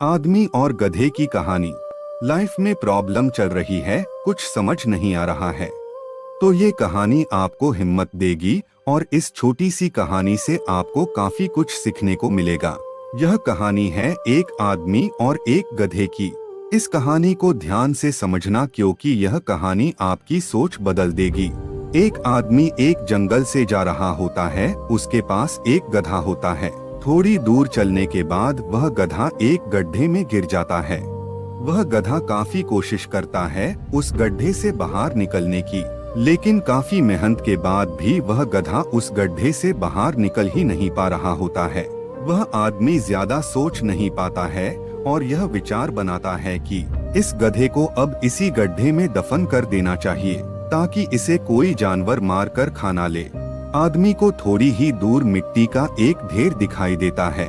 आदमी और गधे की कहानी। लाइफ में प्रॉब्लम चल रही है, कुछ समझ नहीं आ रहा है, तो ये कहानी आपको हिम्मत देगी और इस छोटी सी कहानी से आपको काफी कुछ सीखने को मिलेगा। यह कहानी है एक आदमी और एक गधे की। इस कहानी को ध्यान से समझना क्योंकि यह कहानी आपकी सोच बदल देगी। एक आदमी एक जंगल से जा रहा होता है, उसके पास एक गधा होता है। थोड़ी दूर चलने के बाद वह गधा एक गड्ढे में गिर जाता है। वह गधा काफी कोशिश करता है उस गड्ढे से बाहर निकलने की, लेकिन काफी मेहनत के बाद भी वह गधा उस गड्ढे से बाहर निकल ही नहीं पा रहा होता है। वह आदमी ज्यादा सोच नहीं पाता है और यह विचार बनाता है कि इस गधे को अब इसी गड्ढे में दफन कर देना चाहिए ताकि इसे कोई जानवर मार कर खा ना ले। आदमी को थोड़ी ही दूर मिट्टी का एक ढेर दिखाई देता है।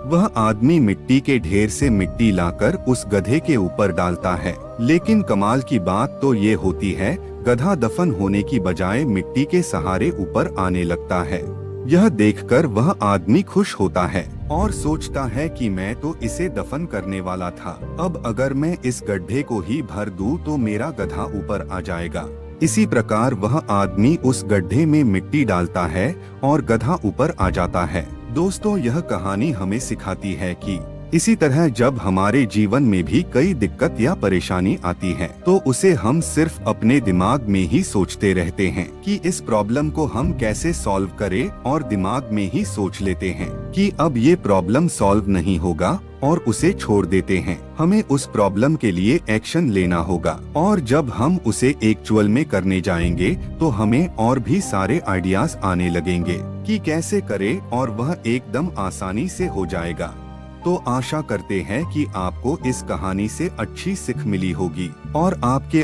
वह आदमी मिट्टी के ढेर से मिट्टी लाकर उस गधे के ऊपर डालता है, लेकिन कमाल की बात तो ये होती है, गधा दफन होने की बजाय मिट्टी के सहारे ऊपर आने लगता है। यह देखकर वह आदमी खुश होता है और सोचता है कि मैं तो इसे दफन करने वाला था, अब अगर मैं इस गड्ढे को ही भर दूं तो मेरा गधा ऊपर आ जाएगा। इसी प्रकार वह आदमी उस गड्ढे में मिट्टी डालता है और गधा ऊपर आ जाता है। दोस्तों, यह कहानी हमें सिखाती है कि इसी तरह जब हमारे जीवन में भी कई दिक्कत या परेशानी आती है, तो उसे हम सिर्फ अपने दिमाग में ही सोचते रहते हैं कि इस प्रॉब्लम को हम कैसे सॉल्व करें, और दिमाग में ही सोच लेते हैं कि अब ये प्रॉब्लम सॉल्व नहीं होगा और उसे छोड़ देते हैं। हमें उस प्रॉब्लम के लिए एक्शन लेना होगा, और जब हम उसे एक्चुअल में करने जाएंगे तो हमें और भी सारे आइडियाज आने लगेंगे कि कैसे करें, और वह एकदम आसानी से हो जाएगा। तो आशा करते हैं कि आपको इस कहानी से अच्छी सीख मिली होगी, और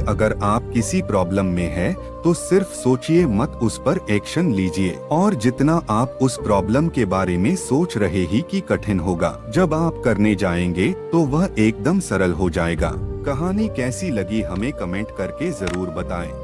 अगर आप किसी प्रॉब्लम में है तो सिर्फ सोचिए मत, उस पर एक्शन लीजिए। और जितना आप उस प्रॉब्लम के बारे में सोच रहे ही कि कठिन होगा, जब आप करने जाएंगे तो वह एकदम सरल हो जाएगा। कहानी कैसी लगी हमें कमेंट करके जरूर बताएं।